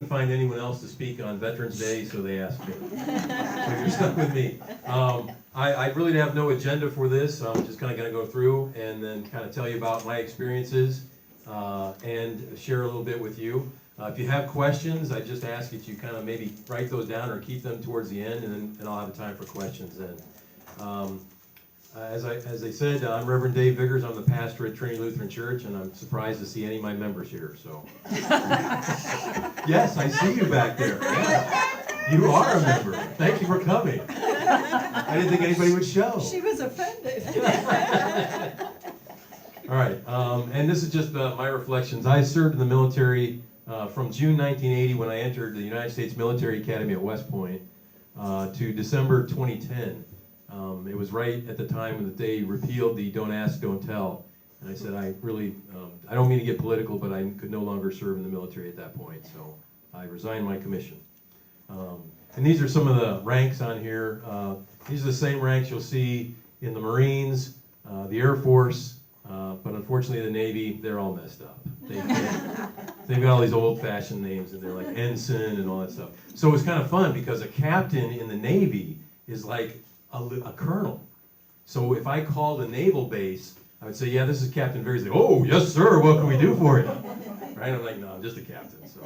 find anyone else to speak on Veterans Day, so they asked me. So you're stuck with me. I really have no agenda for this. So I'm just kind of going to go through and then kind of tell you about my experiences and share a little bit with you. If you have questions, I just ask that you kind of maybe write those down or keep them towards the end, and then I'll have time for questions then. As I said, I'm Reverend Dave Viggers. I'm the pastor at Trinity Lutheran Church, and I'm surprised to see any of my members here. So, yes, I see you back there. Yes. You are a member. Thank you for coming. I didn't think anybody would show. She was offended. All right, and this is just my reflections. I served in the military from June 1980, when I entered the United States Military Academy at West Point, to December 2010. It was right at the time that they repealed the Don't Ask, Don't Tell. And I said, I don't mean to get political, but I could no longer serve in the military at that point. So I resigned my commission. And these are some of the ranks on here. These are the same ranks you'll see in the Marines, the Air Force, but unfortunately the Navy, they're all messed up. They've got all these old-fashioned names, and they're like ensign and all that stuff. So it was kind of fun because a captain in the Navy is like a colonel. So if I called a naval base, I would say, yeah, this is Captain Viggers. They go, oh, yes, sir, what can we do for you? Right? I'm like, no, I'm just a captain. So,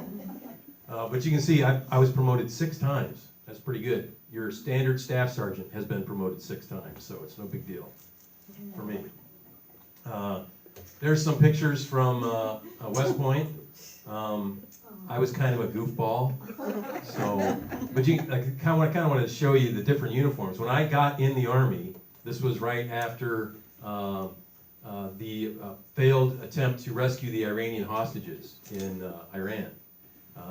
but you can see I was promoted 6 times. That's pretty good. Your standard staff sergeant has been promoted 6 times, so it's no big deal for me. There's some pictures from West Point. I was kind of a goofball, but I kind of wanted to show you the different uniforms. When I got in the Army, this was right after the failed attempt to rescue the Iranian hostages in Iran.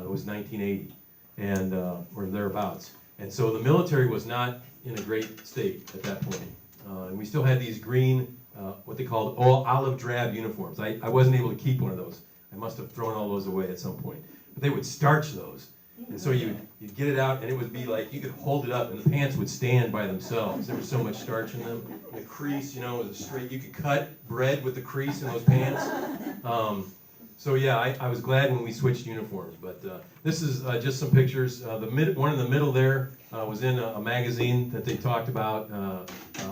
It was 1980, and or thereabouts. And so the military was not in a great state at that point. And we still had these green, what they called olive drab uniforms. I wasn't able to keep one of those. I must have thrown all those away at some point. But they would starch those. And so you'd get it out, and it would be like, you could hold it up, and the pants would stand by themselves. There was so much starch in them. And the crease, was a straight, you could cut bread with the crease in those pants. So yeah, I was glad when we switched uniforms. But this is just some pictures. One in the middle there was in a magazine that they talked about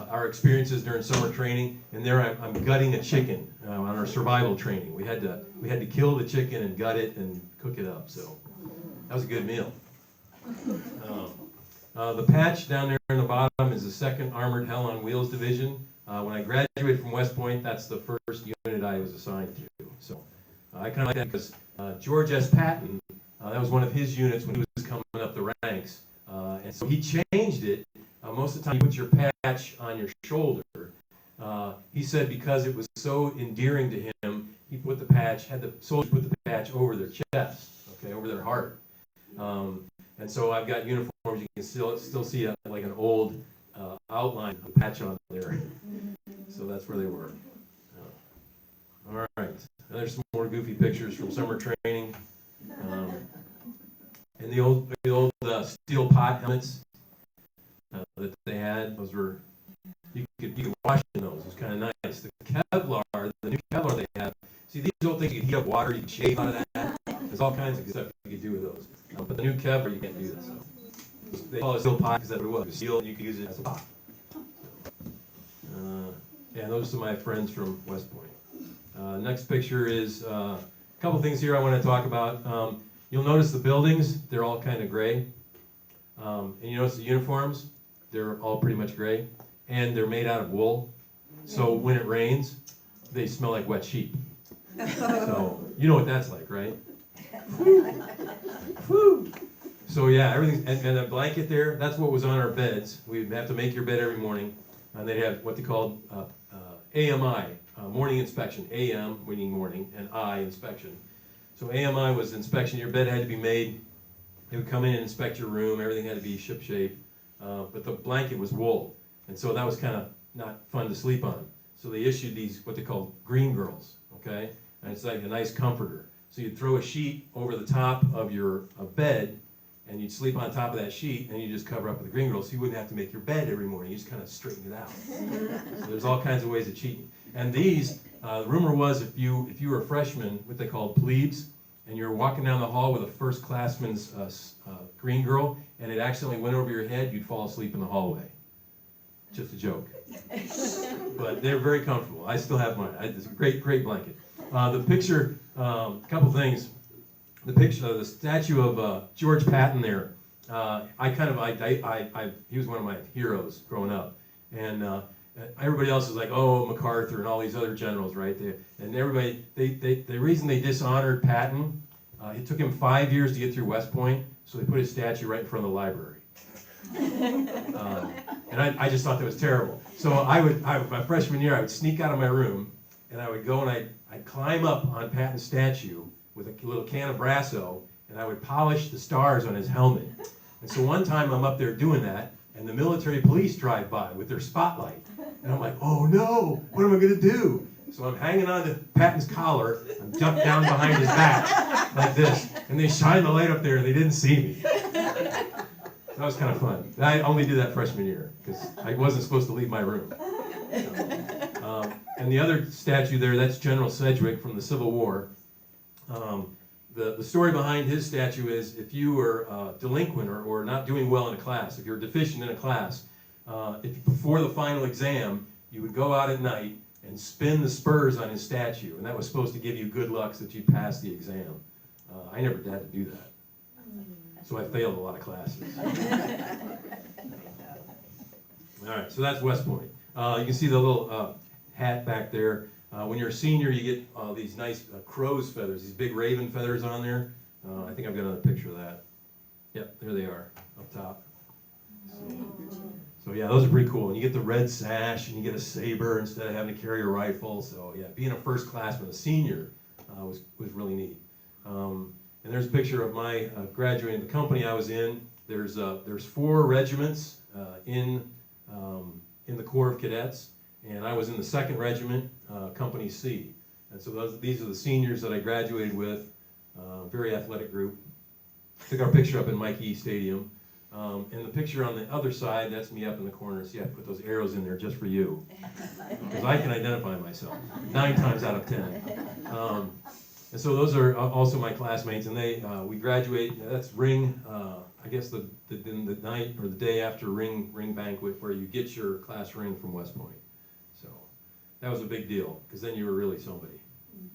our experiences during summer training. And there I'm gutting a chicken on our survival training. We had to kill the chicken and gut it and cook it up. So that was a good meal. The patch down there in the bottom is the 2nd Armored Hell on Wheels Division. When I graduated from West Point, that's the first unit I was assigned to. So I kind of like that because George S. Patton, that was one of his units when he was coming up the ranks. And so he changed it. Most of the time you put your patch on your shoulder. He said because it was so endearing to him, he put the patch, had the soldiers put the patch over their chest, okay, over their heart. And so I've got uniforms, you can still see like an old outline of the patch on there. So that's where they were. All right, there's some more goofy pictures from summer training. And the old steel pot helmets that they had, those were, you could wash in those. It was kind of nice. The Kevlar, the new Kevlar they have. See, these old things, you can heat up water, you can shave out of that. There's all kinds of good stuff you can do with those. But the new Kevlar, you can't do that. So they call it steel pot because that's what it was. It was steel, and you could use it as a pot. Yeah, those are my friends from West Point. Next picture is a couple things here I want to talk about. You'll notice the buildings, they're all kind of gray. And you notice the uniforms, they're all pretty much gray. And they're made out of wool. So when it rains, they smell like wet sheep. So you know what that's like, right? Whew. So yeah, everything, and a blanket there, that's what was on our beds. We'd have to make your bed every morning. And they'd have what they called AMI, morning inspection. AM, meaning morning, and I, inspection. So AMI was inspection. Your bed had to be made. They would come in and inspect your room. Everything had to be shipshape. But the blanket was wool. And so that was kind of not fun to sleep on. So they issued these, what they call green girls, okay? And it's like a nice comforter. So you'd throw a sheet over the top of your bed, and you'd sleep on top of that sheet, and you just cover up with the green girls, so you wouldn't have to make your bed every morning. You just kind of straighten it out. So there's all kinds of ways of cheating. And these, the rumor was if you were a freshman, what they called plebes, and you're walking down the hall with a first classman's green girl, and it accidentally went over your head, you'd fall asleep in the hallway. Just a joke. But they're very comfortable. I still have mine. It's a great, great blanket. The picture, a couple things. The picture, the statue of George Patton there. He was one of my heroes growing up, and everybody else is like, oh, MacArthur and all these other generals, right? And everybody, the reason they dishonored Patton, it took him 5 years to get through West Point, so they put his statue right in front of the library. And I just thought that was terrible. So my freshman year, I would sneak out of my room, and I would go and I'd climb up on Patton's statue with a little can of Brasso, and I would polish the stars on his helmet. And so one time I'm up there doing that, and the military police drive by with their spotlight. And I'm like, oh no, what am I going to do? So I'm hanging on to Patton's collar, I'm ducked down behind his back, like this, and they shine the light up there, and they didn't see me. That was kind of fun. I only did that freshman year, because I wasn't supposed to leave my room. And the other statue there, that's General Sedgwick from the Civil War. The story behind his statue is if you were delinquent or not doing well in a class, if you're deficient in a class, before the final exam, you would go out at night and spin the spurs on his statue, and that was supposed to give you good luck so that you'd pass the exam. I never had to do that, so I failed a lot of classes. All right, so that's West Point. You can see the little hat back there. When you're a senior, you get these nice crow's feathers, these big raven feathers on there. I think I've got another picture of that. Yep, there they are, up top. So yeah, those are pretty cool. And you get the red sash, and you get a saber instead of having to carry a rifle. So yeah, being a first classman, a senior, was really neat. And there's a picture of my graduating the company I was in. There's 4 regiments in the Corps of Cadets. And I was in the 2nd Regiment, Company C. And so these are the seniors that I graduated with, very athletic group. Took our picture up in Mike E. Stadium. And the picture on the other side, that's me up in the corner. See, I put those arrows in there just for you. Because I can identify myself 9 times out of 10. And so those are also my classmates, and we graduate, that's ring, I guess the night or the day after ring banquet where you get your class ring from West Point. So that was a big deal, because then you were really somebody.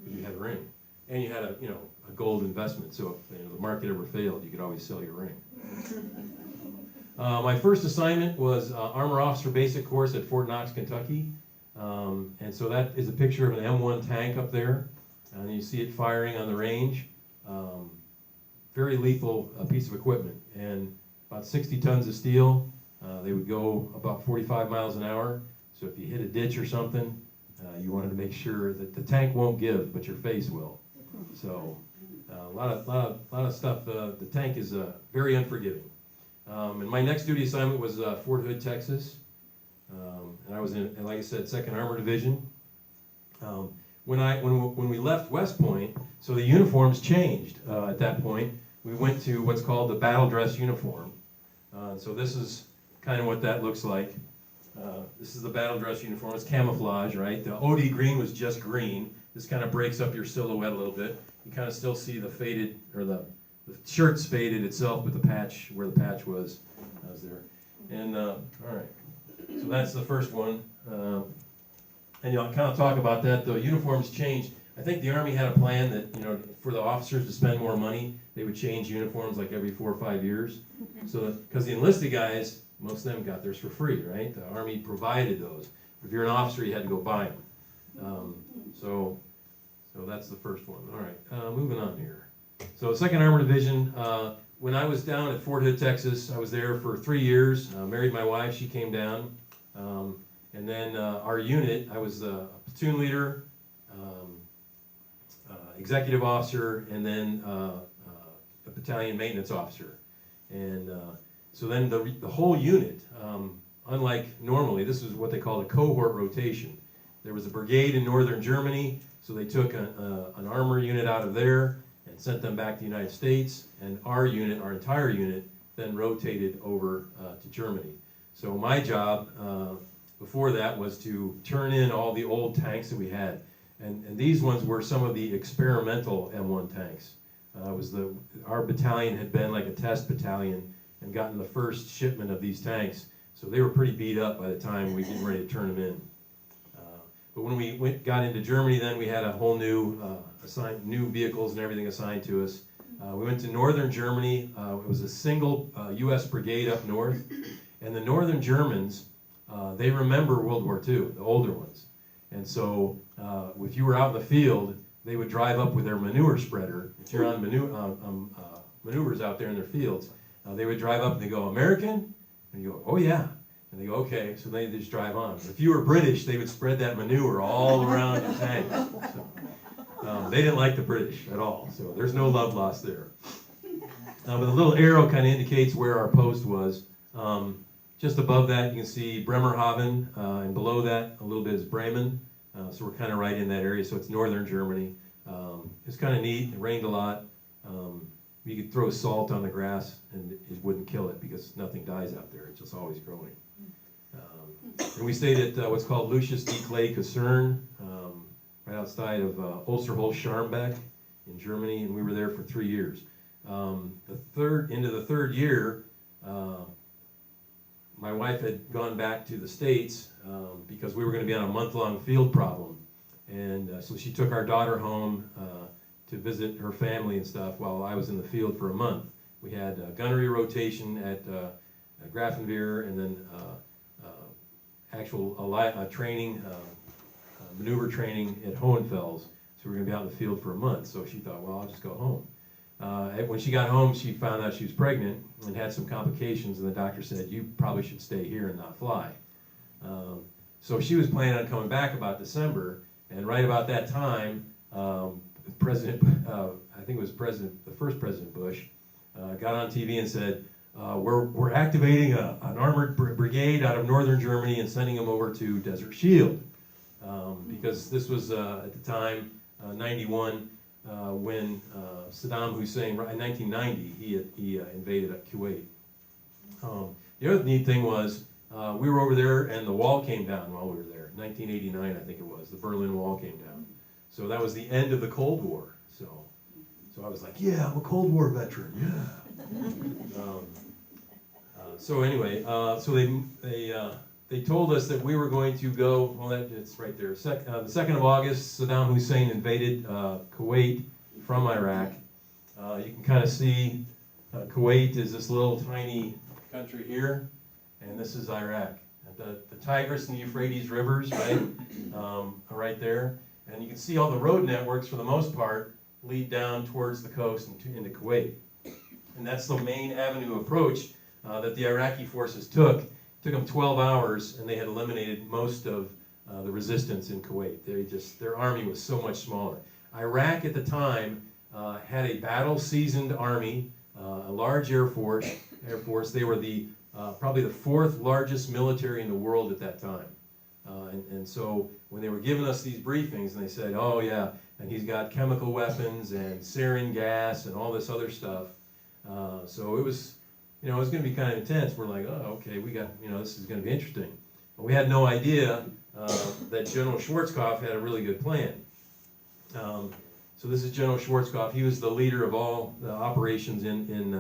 You had a ring, and you had a gold investment. So if the market ever failed, you could always sell your ring. My first assignment was Armor Officer Basic Course at Fort Knox, Kentucky, and so that is a picture of an M1 tank up there, and you see it firing on the range. Very lethal piece of equipment, and about 60 tons of steel. They would go about 45 miles an hour. So if you hit a ditch or something, you wanted to make sure that the tank won't give, but your face will. So a lot of stuff. The tank is very unforgiving. And my next duty assignment was Fort Hood, Texas, and I was in, like I said, 2nd Armored Division. When we left West Point, so the uniforms changed at that point. We went to what's called the battle dress uniform. So this is kind of what that looks like. This is the battle dress uniform. It's camouflage, right? The OD green was just green. This kind of breaks up your silhouette a little bit. You kind of still see the faded, or the shirt's faded itself, but the patch, where the patch was there. And all right, so that's the first one. And I'll kind of talk about that. The uniforms changed. I think the Army had a plan that, for the officers to spend more money, they would change uniforms like every 4 or 5 years. So, because the enlisted guys, most of them got theirs for free, right? The Army provided those. If you're an officer, you had to go buy them. So that's the first one. All right, moving on here. So 2nd Armored Division, when I was down at Fort Hood, Texas, I was there for 3 years, married my wife, she came down. And then our unit, I was a platoon leader, executive officer, and then a battalion maintenance officer. And so then the whole unit, unlike normally, this is what they call a cohort rotation. There was a brigade in northern Germany, so they took an armor unit out of there and sent them back to the United States, and our unit, our entire unit, then rotated over to Germany. So my job before that was to turn in all the old tanks that we had. And these ones were some of the experimental M1 tanks. Our battalion had been like a test battalion and gotten the first shipment of these tanks. So they were pretty beat up by the time we were getting ready to turn them in. But when we got into Germany, then we had a whole new new vehicles and everything assigned to us. We went to northern Germany. It was a single U.S. brigade up north, and the northern Germans, they remember World War II, the older ones. And so if you were out in the field, they would drive up with their manure spreader. If you're on maneuvers out there in their fields, they would drive up and they go, "American?" And you go, "Oh yeah." And they go, "Okay." So they just drive on. But if you were British, they would spread that manure all around your tank. So, they didn't like the British at all. So there's no love lost there. But the little arrow kind of indicates where our post was. Just above that, you can see Bremerhaven, and below that a little bit is Bremen. So we're kind of right in that area. So it's northern Germany. It's kind of neat. It rained a lot. You could throw salt on the grass and it wouldn't kill it because nothing dies out there. It's just always growing. And we stayed at what's called Lucius D. Clay Kaserne, right outside of Osterholz-Scharmbeck in Germany, and we were there for 3 years. Into the third year, my wife had gone back to the States because we were going to be on a month-long field problem. And so she took our daughter home to visit her family and stuff while I was in the field for a month. We had a gunnery rotation at Grafenwehr, and then actual training, maneuver training at Hohenfels. So we were going to be out in the field for a month. So she thought, well, I'll just go home. When she got home, she found out she was pregnant and had some complications, and the doctor said, "You probably should stay here and not fly." So she was planning on coming back about December, and right about that time, President, I think it was the first President Bush, got on TV and said, we're activating an armored brigade out of northern Germany and sending them over to Desert Shield. Because this was, at the time, 91, when Saddam Hussein, in 1990, he invaded Kuwait. The other neat thing was, we were over there and the wall came down while we were there. 1989, I think it was. The Berlin Wall came down. So that was the end of the Cold War. So I was like, yeah, I'm a Cold War veteran, yeah. So anyway, so they told us that we were going to go, well, it's right there. The 2nd of August, Saddam Hussein invaded Kuwait from Iraq. You can kind of see Kuwait is this little tiny country here, and this is Iraq. The Tigris and the Euphrates rivers, right, are right there. And you can see all the road networks, for the most part, lead down towards the coast into Kuwait. And that's the main avenue approach that the Iraqi forces took. It took them 12 hours, and they had eliminated most of the resistance in Kuwait. Their army was so much smaller. Iraq at the time had a battle-seasoned army, a large air force. They were probably the 4th largest military in the world at that time. And so when they were giving us these briefings, and they said, "Oh yeah, and he's got chemical weapons and sarin gas and all this other stuff," so it was, it was going to be kind of intense. We're like, "Oh, okay, we got, this is going to be interesting." But we had no idea that General Schwarzkopf had a really good plan. So this is General Schwarzkopf. He was the leader of all the operations in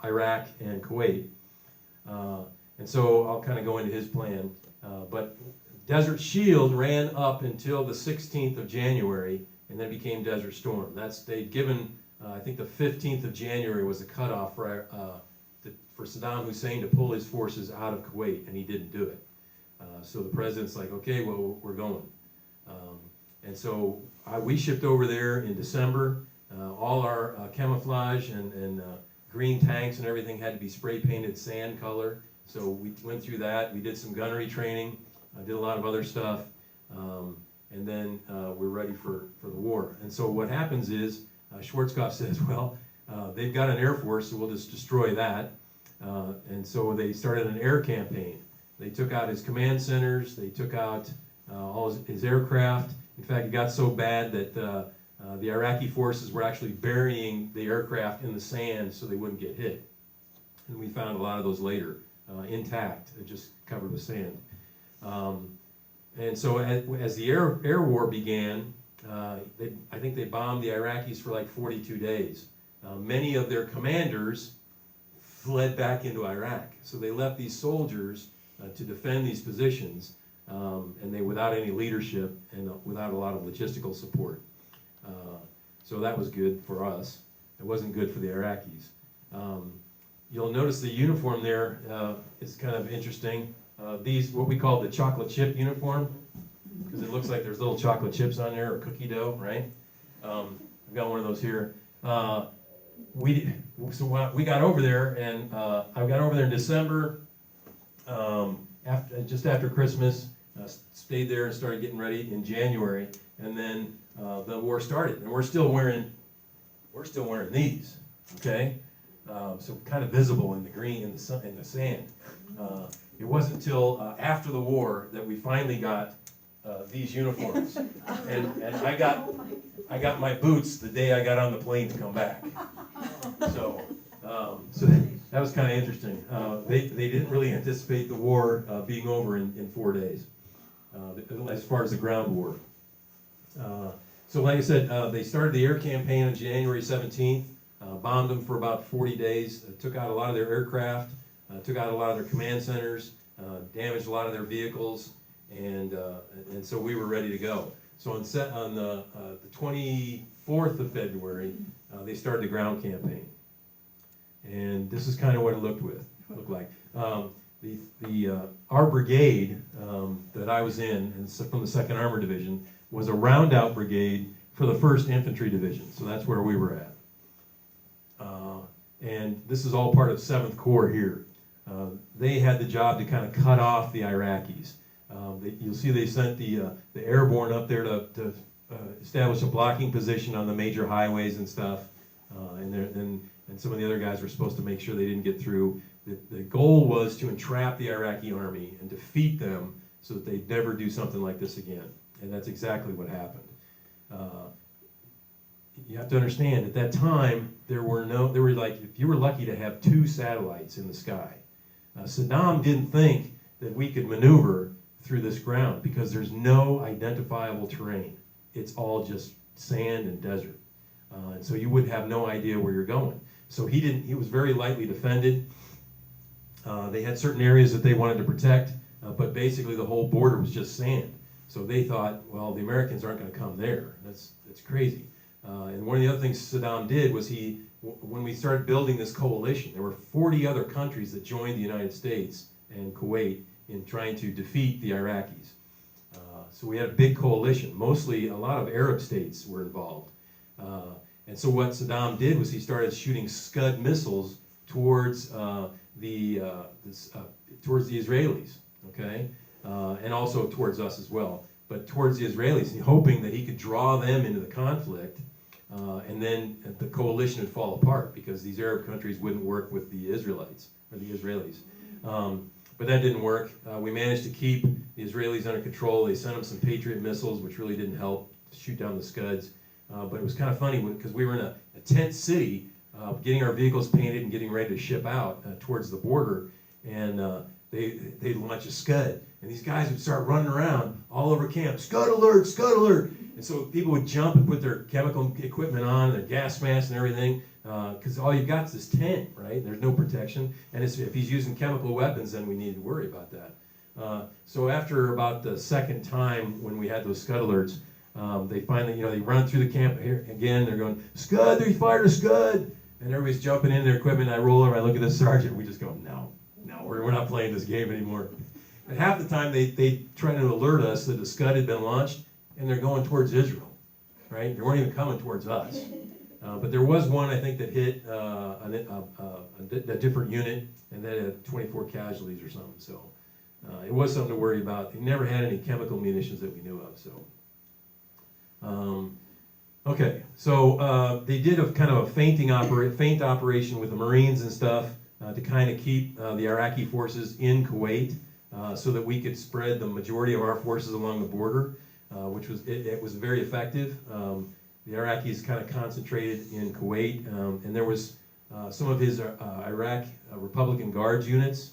Iraq and Kuwait. And so I'll kind of go into his plan. But Desert Shield ran up until the 16th of January, and then became Desert Storm. They'd given, I think the 15th of January was the cutoff for Saddam Hussein to pull his forces out of Kuwait, and he didn't do it. So the president's like, okay, well, we're going. And so we shipped over there in December. All our camouflage and green tanks and everything had to be spray painted sand color. So we went through that. We did some gunnery training. I did a lot of other stuff. And then we're ready for the war. And so what happens is, Schwarzkopf says, well, they've got an air force, so we'll just destroy that. And so they started an air campaign. They took out his command centers. They took out all his aircraft. In fact, it got so bad that the Iraqi forces were actually burying the aircraft in the sand so they wouldn't get hit. And we found a lot of those later, intact, just covered with sand. And so as the air war began, I think they bombed the Iraqis for like 42 days. Many of their commanders fled back into Iraq. So they left these soldiers to defend these positions, and they without any leadership and without a lot of logistical support. So that was good for us. It wasn't good for the Iraqis. You'll notice the uniform there is kind of interesting. These, what we call the chocolate chip uniform, because it looks like there's little chocolate chips on there, or cookie dough, right? I've got one of those here. We got over there, and I got over there in December, just after Christmas. Stayed there and started getting ready in January, and then the war started, and we're still wearing these, okay? So kind of visible in the green, in the sand. It wasn't until after the war that we finally got these uniforms, and I got my boots the day I got on the plane to come back. So that was kind of interesting. They didn't really anticipate the war being over in 4 days, as far as the ground war. So like I said, they started the air campaign on January 17th, bombed them for about 40 days, took out a lot of their aircraft, took out a lot of their command centers, damaged a lot of their vehicles, and so we were ready to go. So on the 24th of February, they started the ground campaign. And this is kind of what it looked like. Our brigade that I was in, and from the 2nd Armored Division, was a roundout brigade for the 1st Infantry Division. So that's where we were at. And this is all part of 7th Corps here. They had the job to kind of cut off the Iraqis. You'll see they sent the airborne up there to establish a blocking position on the major highways and stuff. And some of the other guys were supposed to make sure they didn't get through. The goal was to entrap the Iraqi army and defeat them so that they'd never do something like this again. And that's exactly what happened. You have to understand, at that time, there were like, if you were lucky to have 2 satellites in the sky. Saddam didn't think that we could maneuver through this ground because there's no identifiable terrain. It's all just sand and desert. And so you would have no idea where you're going. So he was very lightly defended. They had certain areas that they wanted to protect, but basically the whole border was just sand. So they thought, well, the Americans aren't going to come there. That's crazy. And one of the other things Saddam did was when we started building this coalition, there were 40 other countries that joined the United States and Kuwait in trying to defeat the Iraqis. So we had a big coalition. Mostly, a lot of Arab states were involved. And so what Saddam did was he started shooting Scud missiles towards the Israelis, okay, and also towards us as well. But towards the Israelis, hoping that he could draw them into the conflict, and then the coalition would fall apart because these Arab countries wouldn't work with the Israelites or the Israelis. But that didn't work. We managed to keep the Israelis under control. They sent them some Patriot missiles, which really didn't help to shoot down the Scuds. But it was kind of funny because we were in a tent city, getting our vehicles painted and getting ready to ship out towards the border, and they'd launch a Scud. And these guys would start running around all over camp, Scud alert, Scud alert! And so people would jump and put their chemical equipment on, their gas masks and everything, because all you've got is this tent, right? There's no protection. And if he's using chemical weapons, then we need to worry about that. So after about the 2nd time when we had those Scud alerts, they finally, they run through the camp here again. They're going, Scud, they fired a Scud! And everybody's jumping in their equipment. I roll over, I look at the sergeant, we just go, no, we're not playing this game anymore. And half the time they try to alert us that the Scud had been launched, and they're going towards Israel, right? They weren't even coming towards us. But there was one, I think, that hit a different unit, and that had 24 casualties or something. So it was something to worry about. They never had any chemical munitions that we knew of. So okay, so they did a kind of a feint operation with the Marines and stuff to kind of keep the Iraqi forces in Kuwait, so that we could spread the majority of our forces along the border, which was it was very effective. The Iraqis kind of concentrated in Kuwait, and there was some of his Iraq Republican Guards units,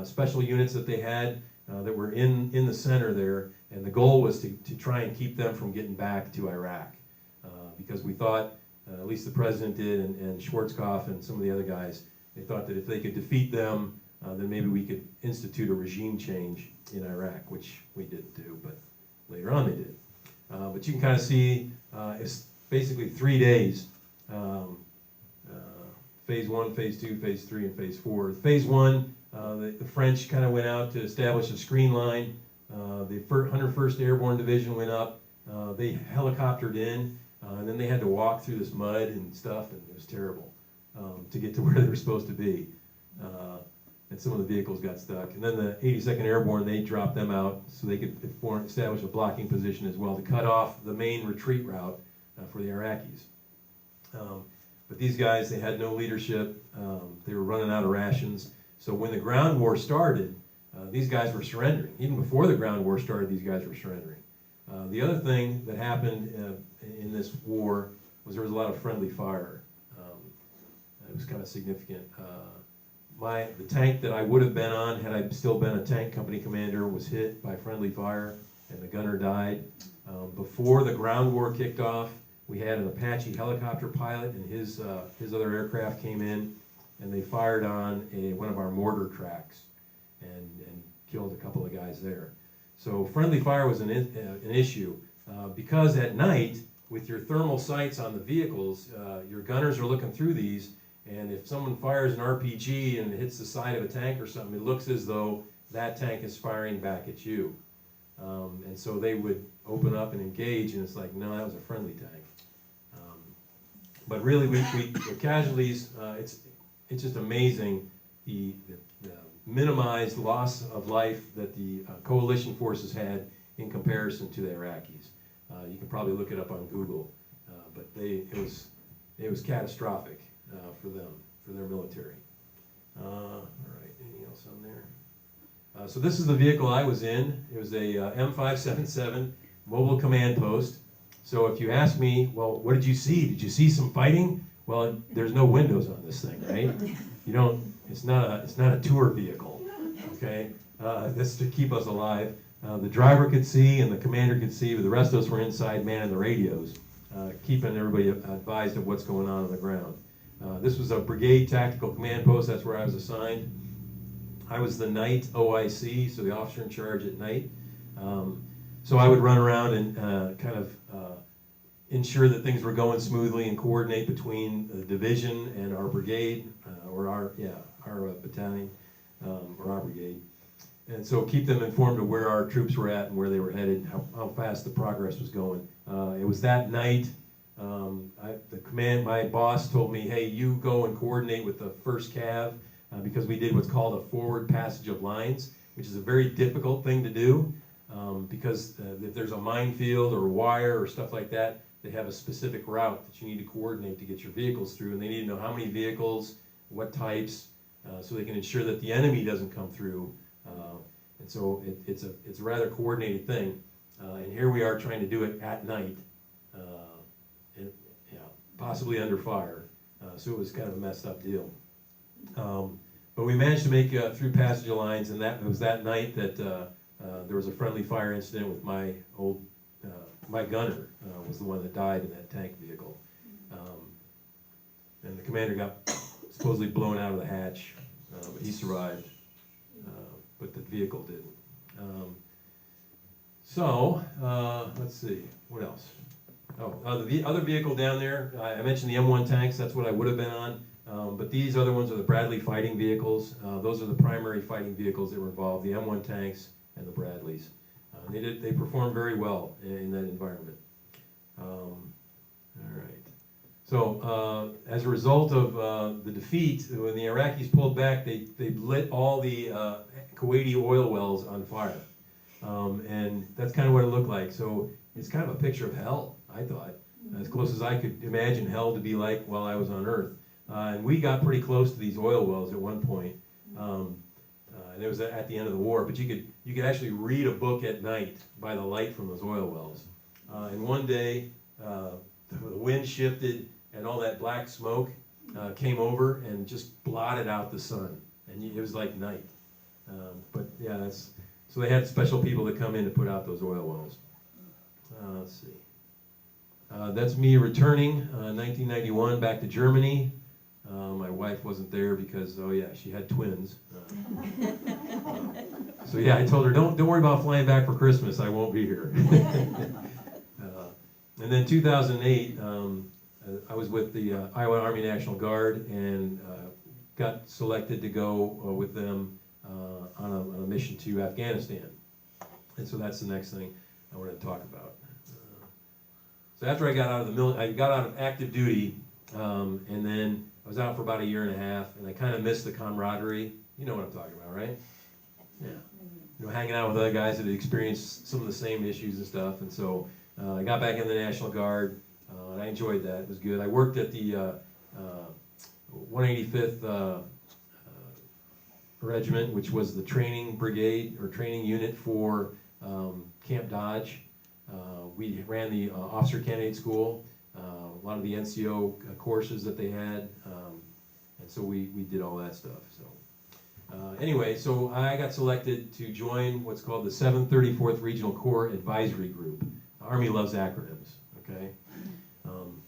special units that they had that were in the center there, And the goal was to try and keep them from getting back to Iraq. Because we thought, at least the president did, and Schwarzkopf and some of the other guys, they thought that if they could defeat them, then maybe we could institute a regime change in Iraq, which we didn't do, but later on they did. But you can kind of see it's basically 3 days. Phase 1, Phase 2, Phase 3, and Phase 4. Phase 1, the French kind of went out to establish a screen line. The 101st Airborne Division went up. They helicoptered in, and then they had to walk through this mud and stuff, and it was terrible to get to where they were supposed to be. And some of the vehicles got stuck. And then the 82nd Airborne, they dropped them out so they could establish a blocking position as well to cut off the main retreat route for the Iraqis. But these guys, they had no leadership. They were running out of rations. So when the ground war started, these guys were surrendering. Even before the ground war started, these guys were surrendering. The other thing that happened in this war was there was a lot of friendly fire. It was kind of significant. The tank that I would have been on, had I still been a tank company commander, was hit by friendly fire, and the gunner died. Before the ground war kicked off, we had an Apache helicopter pilot, and his other aircraft came in, and they fired on one of our mortar tracks, and killed a couple of guys there. So friendly fire was an issue, because at night, with your thermal sights on the vehicles, your gunners are looking through these, and if someone fires an RPG and hits the side of a tank or something, it looks as though that tank is firing back at you. And so they would open up and engage, and it's like, no, that was a friendly tank. But really, the casualties, it's just amazing the minimized loss of life that the coalition forces had in comparison to the Iraqis. You can probably look it up on Google, but it was catastrophic for them, for their military. All right, anything else on there? So this is the vehicle I was in. It was a M577 mobile command post. So if you ask me, well, what did you see? Did you see some fighting? Well, there's no windows on this thing, right? You don't. It's not a tour vehicle, okay? That's to keep us alive. The driver could see and the commander could see, but the rest of us were inside manning the radios, keeping everybody advised of what's going on the ground. This was a brigade tactical command post. That's where I was assigned. I was the night OIC, so the officer in charge at night. So I would run around and kind of ensure that things were going smoothly and coordinate between the division and our brigade, or our battalion, or our brigade. And so keep them informed of where our troops were at and where they were headed, how fast the progress was going. It was that night, my boss told me, hey, you go and coordinate with the 1st Cav, because we did what's called a forward passage of lines, which is a very difficult thing to do, because if there's a minefield or wire or stuff like that, they have a specific route that you need to coordinate to get your vehicles through, and they need to know how many vehicles, what types, so they can ensure that the enemy doesn't come through. And so it's a rather coordinated thing. And here we are trying to do it at night, possibly under fire. So it was kind of a messed up deal. But we managed to make through passage of lines, and it was that night that there was a friendly fire incident with my gunner was the one that died in that tank vehicle. And the commander got supposedly blown out of the hatch, but he survived, but the vehicle didn't. Let's see, what else? The other vehicle down there, I mentioned the M1 tanks, that's what I would have been on, but these other ones are the Bradley fighting vehicles. Those are the primary fighting vehicles that were involved, the M1 tanks and the Bradleys. They performed very well in that environment. All right. So as a result of the defeat, when the Iraqis pulled back, they lit all the Kuwaiti oil wells on fire. And that's kind of what it looked like. So it's kind of a picture of hell, I thought, as close as I could imagine hell to be like while I was on Earth. And we got pretty close to these oil wells at one point. And it was at the end of the war, but you could actually read a book at night by the light from those oil wells. And one day, the wind shifted, and all that black smoke came over and just blotted out the sun, and it was like night. But yeah, So they had special people that come in to put out those oil wells. Let's see. That's me returning 1991 back to Germany. My wife wasn't there because, oh yeah, she had twins. So yeah, I told her, don't worry about flying back for Christmas. I won't be here. And then 2008, I was with the Iowa Army National Guard and got selected to go with them on a mission to Afghanistan. And so that's the next thing I want to talk about. So after I got out of the I got out of active duty, and then I was out for about 1.5 years, and I kind of missed the camaraderie. You know what I'm talking about, right? Yeah. You know, hanging out with other guys that had experienced some of the same issues and stuff. And so I got back in the National Guard, and I enjoyed that. It was good. I worked at the 185th Regiment, which was the training brigade or training unit for Camp Dodge. We ran the officer candidate school, a lot of the NCO courses that they had, and so we did all that stuff. So anyway, so I got selected to join what's called the 734th Regional Corps Advisory Group. The Army loves acronyms, okay?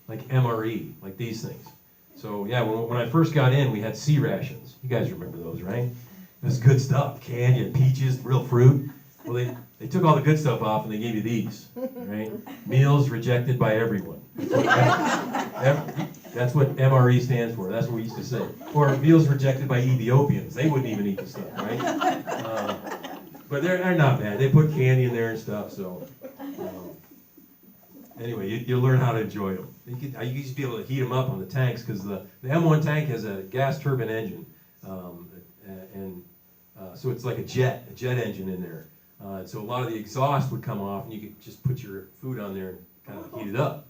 Like MRE, like these things. So yeah, when I first got in, we had C rations. You guys remember those, right? It was good stuff, candy and peaches, real fruit. Well, they took all the good stuff off and they gave you these, right? Meals rejected by everyone. That's what MRE stands for. That's what we used to say. Or meals rejected by Ethiopians. They wouldn't even eat the stuff, right? But they're not bad. They put candy in there and stuff. So anyway, you'll learn how to enjoy them. You used to be able to heat them up on the tanks because the M1 tank has a gas turbine engine, and so it's like a jet engine in there. So a lot of the exhaust would come off, and you could just put your food on there and kind of heat it up.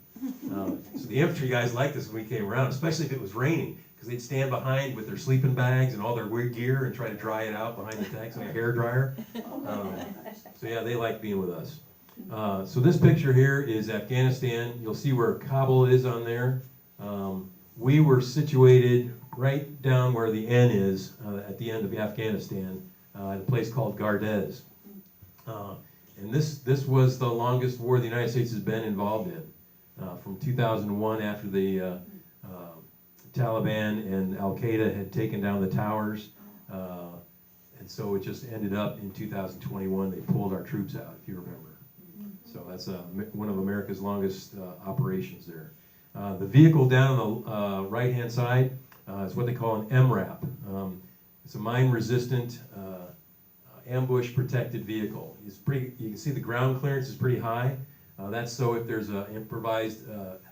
So the infantry guys liked this when we came around, especially if it was raining, because they'd stand behind with their sleeping bags and all their weird gear and try to dry it out behind the tanks like a hair dryer. So yeah, they liked being with us. So this picture here is Afghanistan. You'll see where Kabul is on there. We were situated right down where the N is at the end of Afghanistan, at a place called Gardez. And this was the longest war the United States has been involved in. From 2001, after the Taliban and Al-Qaeda had taken down the towers, and so it just ended up in 2021. They pulled our troops out, if you remember. So that's one of America's longest operations there. The vehicle down on the right-hand side is what they call an MRAP. It's a mine-resistant, ambush-protected vehicle. It's pretty. You can see the ground clearance is pretty high. That's so if there's an improvised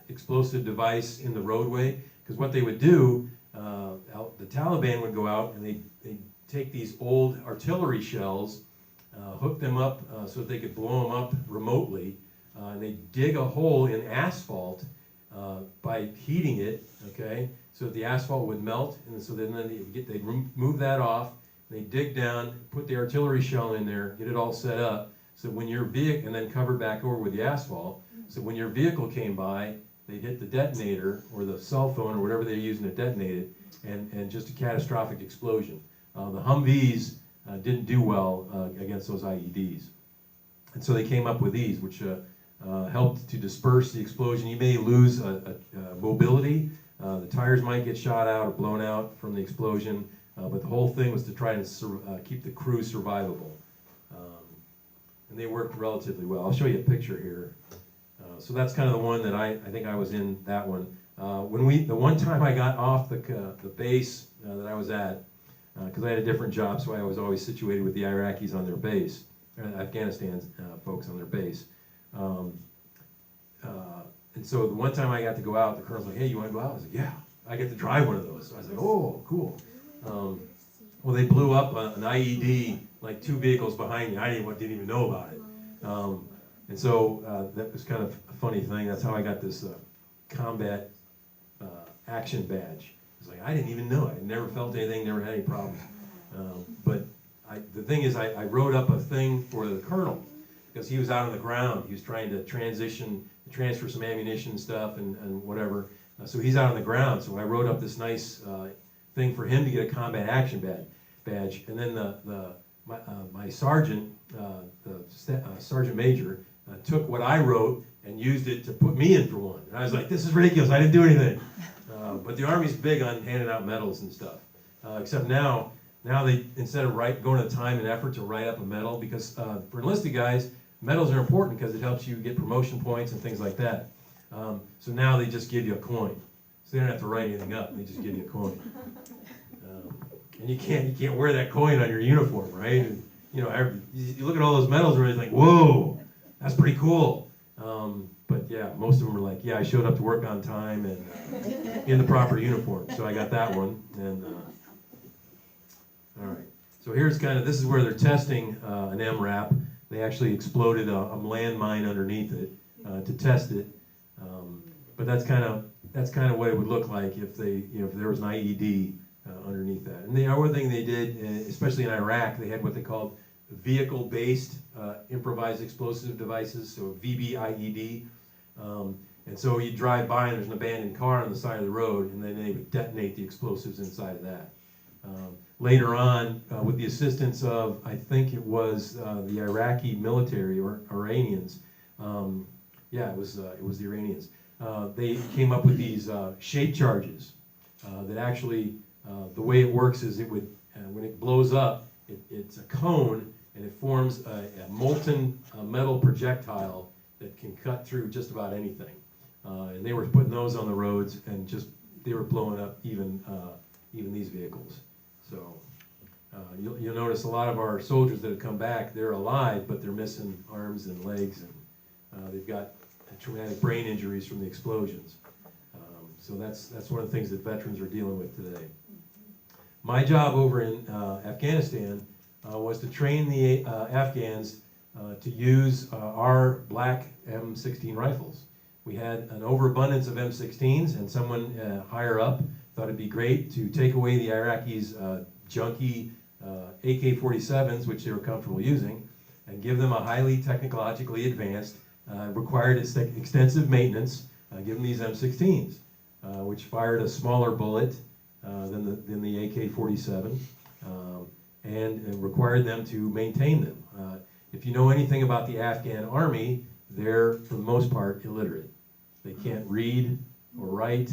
explosive device in the roadway, because what they would do, the Taliban would go out and they'd take these old artillery shells, hook them up so that they could blow them up remotely, and they'd dig a hole in asphalt by heating it, okay, so that the asphalt would melt, and so then they'd remove that off, they'd dig down, put the artillery shell in there, get it all set up, so when your vehicle, and then cover back over with the asphalt, so when your vehicle came by, they'd hit the detonator, or the cell phone, or whatever they're using to detonate it, and just a catastrophic explosion. The Humvees didn't do well against those IEDs. And so they came up with these, which helped to disperse the explosion. You may lose mobility. The tires might get shot out or blown out from the explosion, but the whole thing was to try to keep the crew survivable. And they worked relatively well. I'll show you a picture here. So that's kind of the one that I think I was in, that one. The one time I got off the base that I was at, because I had a different job, so I was always situated with the Iraqis on their base, Afghanistan folks on their base. And so the one time I got to go out, the colonel's like, hey, you want to go out? I was like, yeah, I get to drive one of those. So I was like, oh, cool. Well, they blew up an IED like 2 vehicles behind me. I didn't even know about it. And so that was kind of a funny thing. That's how I got this combat action badge. It's like, I didn't even know. I never felt anything, never had any problems. But the thing is, I wrote up a thing for the colonel because he was out on the ground. He was trying to transfer some ammunition and stuff and whatever. So he's out on the ground. So I wrote up this nice thing for him to get a combat action badge. And then my sergeant, sergeant major, took what I wrote and used it to put me in for one. And I was like, this is ridiculous, I didn't do anything. But the Army's big on handing out medals and stuff. Except now they, instead of going to time and effort to write up a medal, because for enlisted guys, medals are important because it helps you get promotion points and things like that. So now they just give you a coin. So they don't have to write anything up, they just give you a coin. And you can't wear that coin on your uniform, right? And, you look at all those medals and you're like, whoa, that's pretty cool. But yeah, most of them are like, yeah, I showed up to work on time and in the proper uniform. So I got that one. And all right. So here's this is where they're testing an MRAP. They actually exploded a landmine underneath it to test it. But that's kind of what it would look like if there was an IED underneath that. And the other thing they did, especially in Iraq, they had what they called vehicle-based improvised explosive devices, so VBIED. And so you drive by and there's an abandoned car on the side of the road, and then they would detonate the explosives inside of that. Later on, with the assistance of, I think it was the Iraqi military or Iranians, yeah, it was the Iranians. They came up with these shape charges that actually, the way it works is it would, when it blows up, it's a cone and it forms a molten metal projectile that can cut through just about anything. And they were putting those on the roads and they were blowing up even these vehicles. So you'll notice a lot of our soldiers that have come back, they're alive, but they're missing arms and legs, and they've got traumatic brain injuries from the explosions. So that's one of the things that veterans are dealing with today. My job over in Afghanistan was to train the Afghans to use our black M16 rifles. We had an overabundance of M16s, and someone higher up thought it'd be great to take away the Iraqis' junky AK-47s, which they were comfortable using, and give them a highly technologically advanced, required extensive maintenance, give them these M16s, which fired a smaller bullet than the AK-47, and required them to maintain them. If you know anything about the Afghan army, they're, for the most part, illiterate. They can't read or write,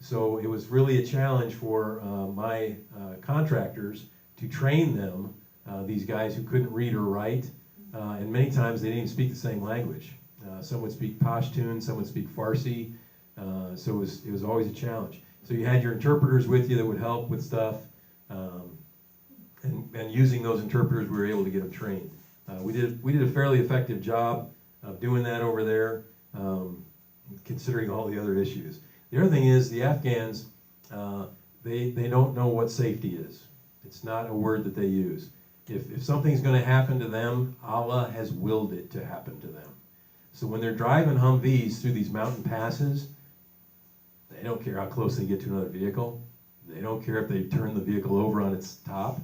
so it was really a challenge for my contractors to train them, these guys who couldn't read or write, and many times they didn't even speak the same language. Some would speak Pashtun, some would speak Farsi, so it was always a challenge. So you had your interpreters with you that would help with stuff, and using those interpreters, we were able to get them trained. We did a fairly effective job of doing that over there, considering all the other issues. The other thing is the Afghans, they don't know what safety is. It's not a word that they use. If something's going to happen to them, Allah has willed it to happen to them. So when they're driving Humvees through these mountain passes, they don't care how close they get to another vehicle. They don't care if they turn the vehicle over on its top.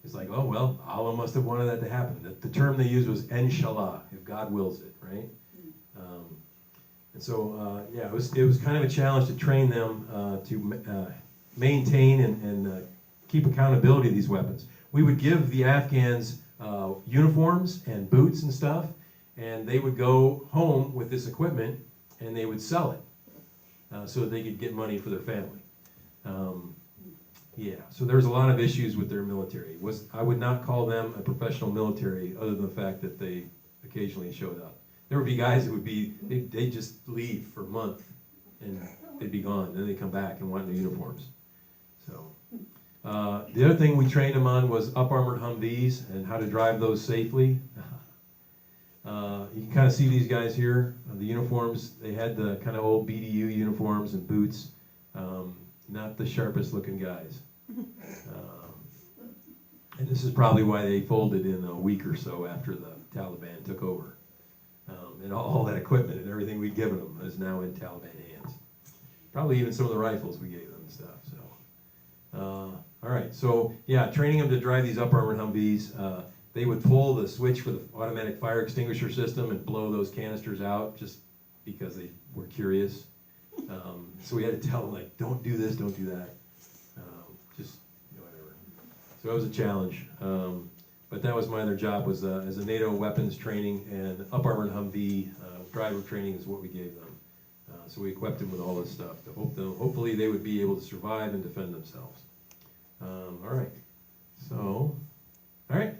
It's like, oh, well, Allah must have wanted that to happen. The term they used was inshallah, if God wills it, right? And so, yeah, it was kind of a challenge to train them to maintain and keep accountability of these weapons. We would give the Afghans uniforms and boots and stuff, and they would go home with this equipment and they would sell it so that they could get money for their family. Yeah, so there's a lot of issues with their military. I would not call them a professional military other than the fact that they occasionally showed up. There would be guys that would be, they'd just leave for a month and they'd be gone. Then they'd come back and want new uniforms. So the other thing we trained them on was up-armored Humvees and how to drive those safely. You can kind of see these guys here, the uniforms. They had the kind of old BDU uniforms and boots, not the sharpest looking guys. And this is probably why they folded in a week or so after the Taliban took over. And all that equipment and everything we'd given them is now in Taliban hands. Probably even some of the rifles we gave them and stuff. So, all right. So yeah, training them to drive these up-armored Humvees. They would pull the switch for the automatic fire extinguisher system and blow those canisters out just because they were curious. So we had to tell them, like, don't do this, don't do that. Just, whatever. So it was a challenge. But that was my other job, was as a NATO weapons training and up armored Humvee driver training is what we gave them. So we equipped them with all this stuff to hopefully they would be able to survive and defend themselves. All right. So, all right.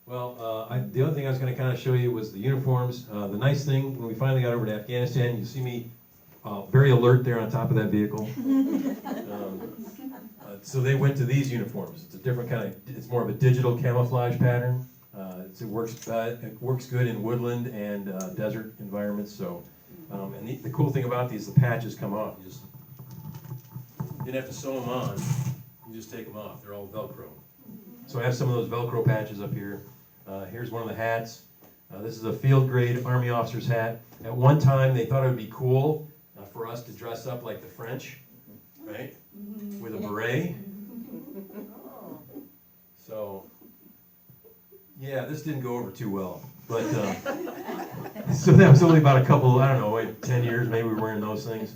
Well, the other thing I was going to kind of show you was the uniforms. The nice thing, when we finally got over to Afghanistan, you see me very alert there on top of that vehicle. So they went to these uniforms. It's a different kind of, it's more of a digital camouflage pattern. It works good in woodland and desert environments. So, and the cool thing about these, the patches come off. You didn't have to sew them on. You just take them off. They're all Velcro. So I have some of those Velcro patches up here. Here's one of the hats. This is a field grade Army officer's hat. At one time, they thought it would be cool for us to dress up like the French, right? With a beret. So, yeah, this didn't go over too well. But, so that was only about a couple, I don't know, like 10 years maybe we were wearing those things.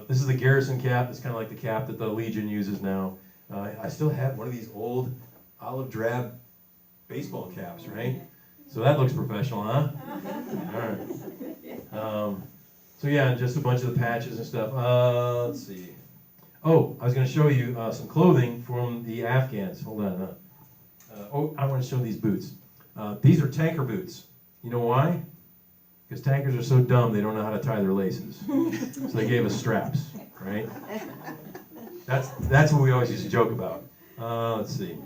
This is the garrison cap. It's kind of like the cap that the Legion uses now. I still have one of these old olive drab baseball caps, right? So that looks professional, huh? All right. So yeah, just a bunch of the patches and stuff. Let's see. Oh, I was going to show you some clothing from the Afghans. Hold on. Oh, I want to show these boots. These are tanker boots. You know why? Because tankers are so dumb they don't know how to tie their laces. So they gave us straps, right? That's what we always used to joke about. Let's see.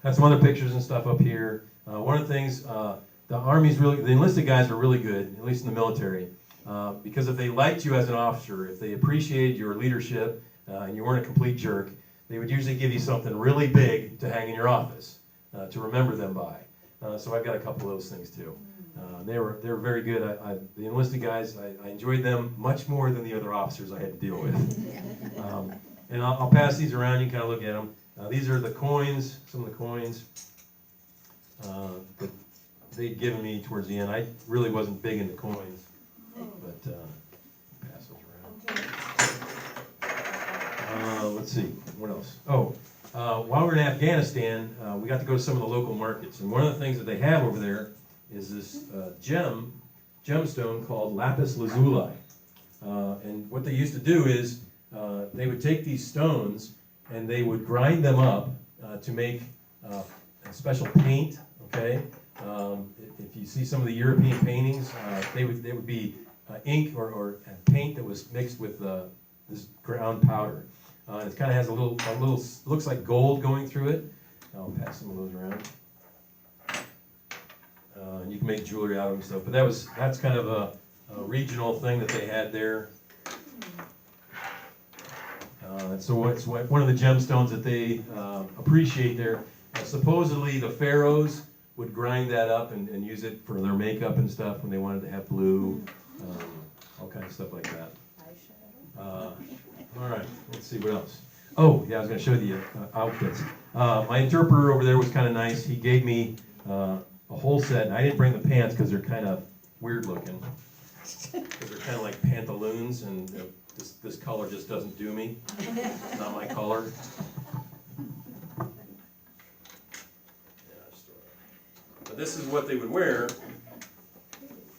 Got some other pictures and stuff up here. One of the things, the enlisted guys are really good, at least in the military, because if they liked you as an officer, if they appreciated your leadership, and you weren't a complete jerk, they would usually give you something really big to hang in your office to remember them by. So I've got a couple of those things too. They were very good. The enlisted guys, I enjoyed them much more than the other officers I had to deal with. And I'll pass these around. You can kind of look at them. These are the coins, some of the coins that they'd given me towards the end. I really wasn't big into coins, but pass those around. Let's see, what else? Oh, while we were in Afghanistan, we got to go to some of the local markets. And one of the things that they have over there is this gemstone called lapis lazuli. And what they used to do is they would take these stones and they would grind them up to make a special paint. Okay, if you see some of the European paintings, they would be ink or paint that was mixed with this ground powder. It kind of has a little looks like gold going through it. I'll pass some of those around. And you can make jewelry out of them and stuff. But that's kind of a regional thing that they had there. So it's one of the gemstones that they appreciate there. Supposedly the pharaohs would grind that up and use it for their makeup and stuff when they wanted to have blue, all kinds of stuff like that. All right, let's see what else. Oh, yeah, I was going to show you the outfits. My interpreter over there was kind of nice. He gave me a whole set. And I didn't bring the pants because they're kind of weird looking. Because they're kind of like pantaloons, and this color just doesn't do me. It's not my color. But this is what they would wear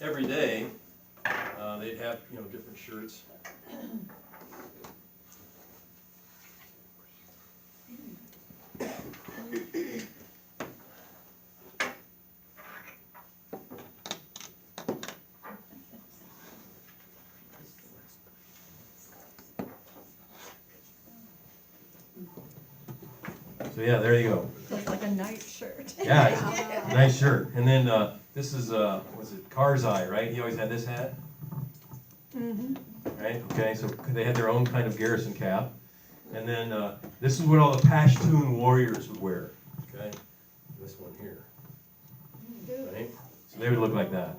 every day. They'd have different shirts. So yeah, there you go. Looks like a nice shirt. Yeah, it's a nice shirt. And then this is was it Karzai, right? He always had this hat. Mm-hmm. Right? Okay, so they had their own kind of garrison cap. And then this is what all the Pashtun warriors would wear. Okay, this one here. Right? So they would look like that.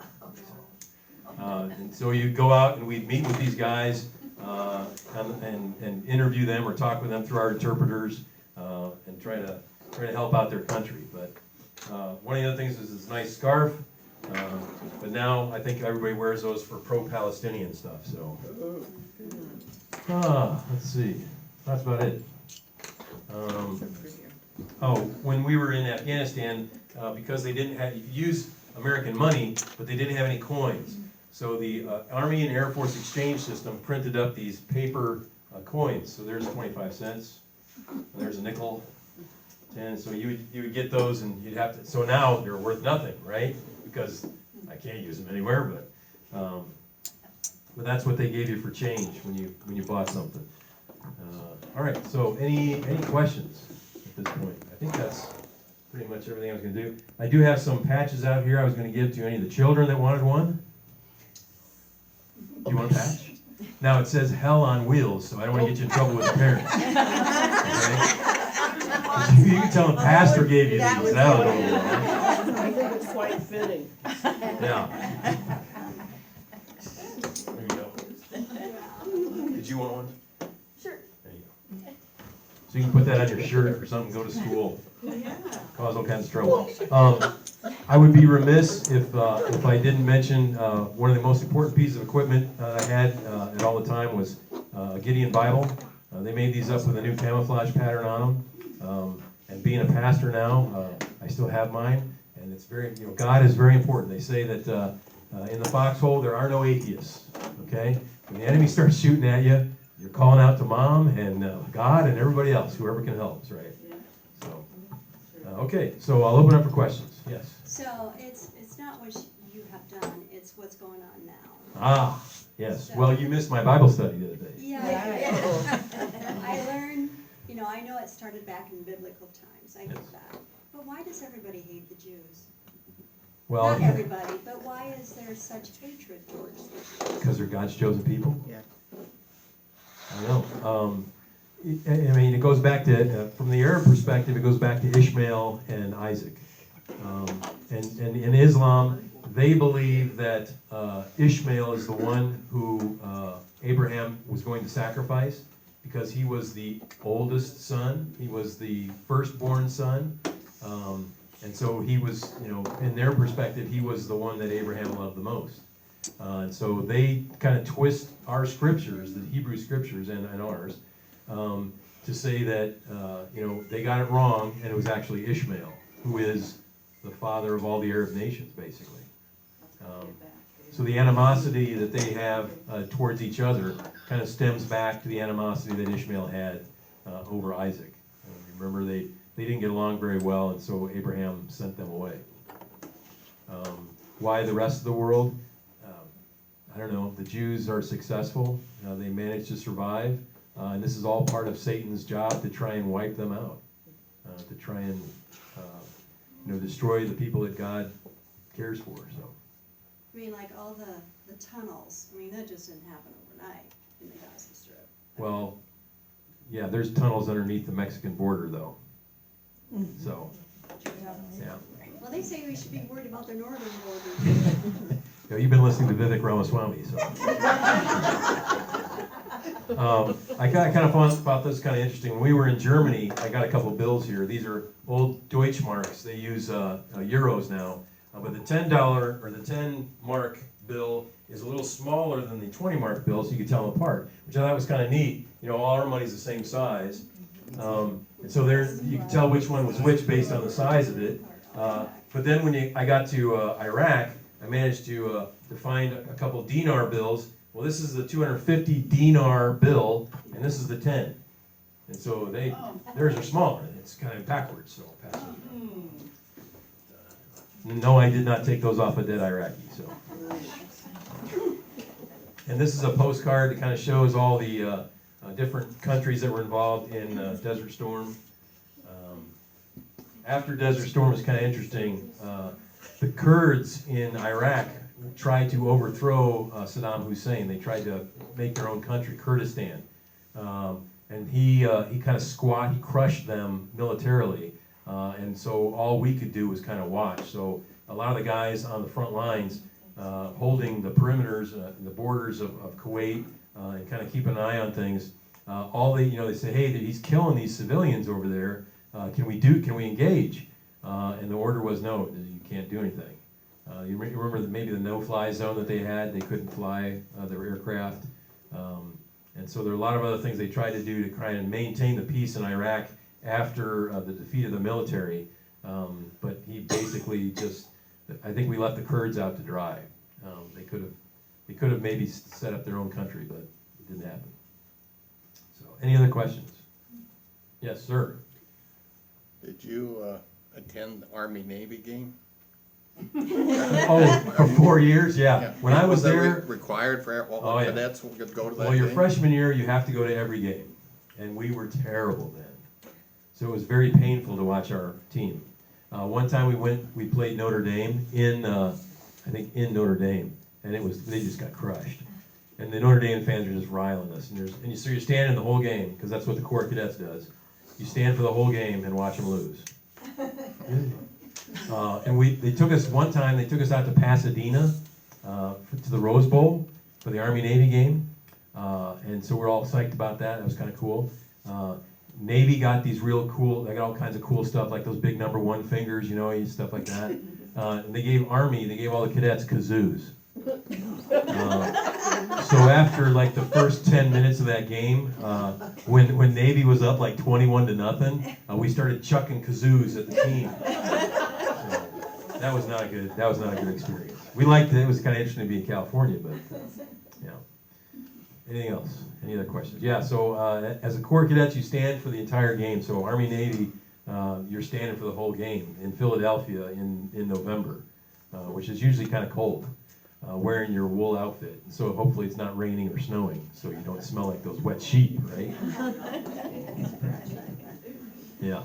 And so you'd go out and we'd meet with these guys and interview them or talk with them through our interpreters and try to help out their country. But one of the other things is this nice scarf. But now I think everybody wears those for pro-Palestinian stuff. So, let's see. That's about it. when we were in Afghanistan, because they didn't have, you could use American money, but they didn't have any coins. So the Army and Air Force exchange system printed up these paper coins. So there's 25 cents, there's a nickel, 10. So you would get those, and you'd have to. So now they're worth nothing, right? Because I can't use them anywhere, but that's what they gave you for change when you bought something. All right. So any questions at this point? I think that's pretty much everything I was going to do. I do have some patches out here I was going to give to any of the children that wanted one. Do you want a patch? Now it says hell on wheels, so I don't want to get you in trouble with the parents. Okay? You can tell the pastor gave you these. That'll go well. I think it's quite fitting. Yeah. There you go. Did you want one? Sure. There you go. So you can put that on your shirt or something, go to school. Cause all kinds of trouble. I would be remiss if I didn't mention one of the most important pieces of equipment I had at all the time was a Gideon Bible. They made these up with a new camouflage pattern on them. And being a pastor now, I still have mine. And it's very, God is very important. They say that in the foxhole there are no atheists. Okay? When the enemy starts shooting at you, you're calling out to Mom and God and everybody else, whoever can help us, right? So, okay, so I'll open up for questions. Yes. So it's not what you have done, it's what's going on now. Ah, yes. So, Well, you missed my Bible study the other day. Yeah, I learned, I know it started back in biblical times, I get that. But why does everybody hate the Jews? Well, Not everybody, but why is there such hatred towards the Jews? because they're God's chosen people. Yeah. I know. I mean, it goes back to, from the Arab perspective, it goes back to Ishmael and Isaac. And in Islam, they believe that Ishmael is the one who Abraham was going to sacrifice because he was the oldest son. He was the firstborn son. And so he was, in their perspective, he was the one that Abraham loved the most. And so they kind of twist our scriptures, the Hebrew scriptures and ours, to say that, they got it wrong and it was actually Ishmael, who is the father of all the Arab nations, basically. So the animosity that they have towards each other kind of stems back to the animosity that Ishmael had over Isaac. Remember, they didn't get along very well, and so Abraham sent them away. Why the rest of the world? I don't know. The Jews are successful. They managed to survive. And this is all part of Satan's job to try and wipe them out, to try and destroy the people that God cares for. So. I mean, like all the tunnels, that just didn't happen overnight in the Gaza Strip. Well, yeah, there's tunnels underneath the Mexican border, though. So, yeah. Well, they say we should be worried about their northern border. You've been listening to Vivek Ramaswamy, so. I kind of thought this kind of interesting. When we were in Germany, I got a couple bills here. These are old Deutschmarks. They use euros now. But the $10 or the 10 mark bill is a little smaller than the 20 mark bill, so you can tell them apart, which I thought was kind of neat. All our money's the same size. And so you can tell which one was which based on the size of it. But then when I got to Iraq, I managed to find a couple dinar bills. Well, this is the 250 dinar bill, and this is the 10. And so theirs are smaller. It's kind of backwards, so I'll pass it. No, I did not take those off a dead Iraqi. So. And this is a postcard that kind of shows all the different countries that were involved in Desert Storm. After Desert Storm is kind of interesting. The Kurds in Iraq tried to overthrow Saddam Hussein. They tried to make their own country, Kurdistan. And he kind of he crushed them militarily. And so all we could do was kind of watch. So a lot of the guys on the front lines holding the perimeters, the borders of Kuwait, and kind of keeping an eye on things. They say, hey, he's killing these civilians over there. Can we engage? And the order was no, you can't do anything. You remember that maybe the no-fly zone that they had, they couldn't fly their aircraft. And so there are a lot of other things they tried to do to try and maintain the peace in Iraq after the defeat of the military, but he basically just, I think we left the Kurds out to dry. They could have maybe set up their own country, but it didn't happen. So, any other questions? Yes, sir. Did you attend the Army-Navy game? Oh, for 4 years, yeah. When I was that there, required for all Oh, yeah. cadets who could go to that well, your game? freshman year, you have to go to every game, and we were terrible then. So it was very painful to watch our team. One time we played Notre Dame I think in Notre Dame, and they just got crushed. And the Notre Dame fans are just riling us, so you're standing the whole game, because that's what the Corps of Cadets does. You stand for the whole game and watch them lose. And they took us one time. They took us out to Pasadena to the Rose Bowl for the Army-Navy game, and so we're all psyched about that. That was kind of cool. Navy got these real cool. They got all kinds of cool stuff like those big #1 fingers, stuff like that. And they gave all the cadets kazoos. So after like the first 10 minutes of that game, when Navy was up like 21-0, we started chucking kazoos at the team. So that was not a good experience. We liked it. It was kind of interesting to be in California, but yeah. Anything else? Any other questions? Yeah. So as a Corps of Cadets, you stand for the entire game. So Army Navy, you're standing for the whole game in Philadelphia in November, which is usually kind of cold. Wearing your wool outfit, so hopefully it's not raining or snowing, so you don't smell like those wet sheep, right? Yeah.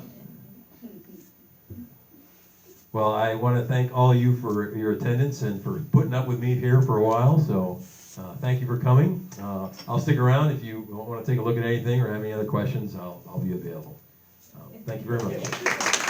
Well, I want to thank all of you for your attendance and for putting up with me here for a while, so thank you for coming. I'll stick around if you want to take a look at anything or have any other questions. I'll be available. Thank you very much.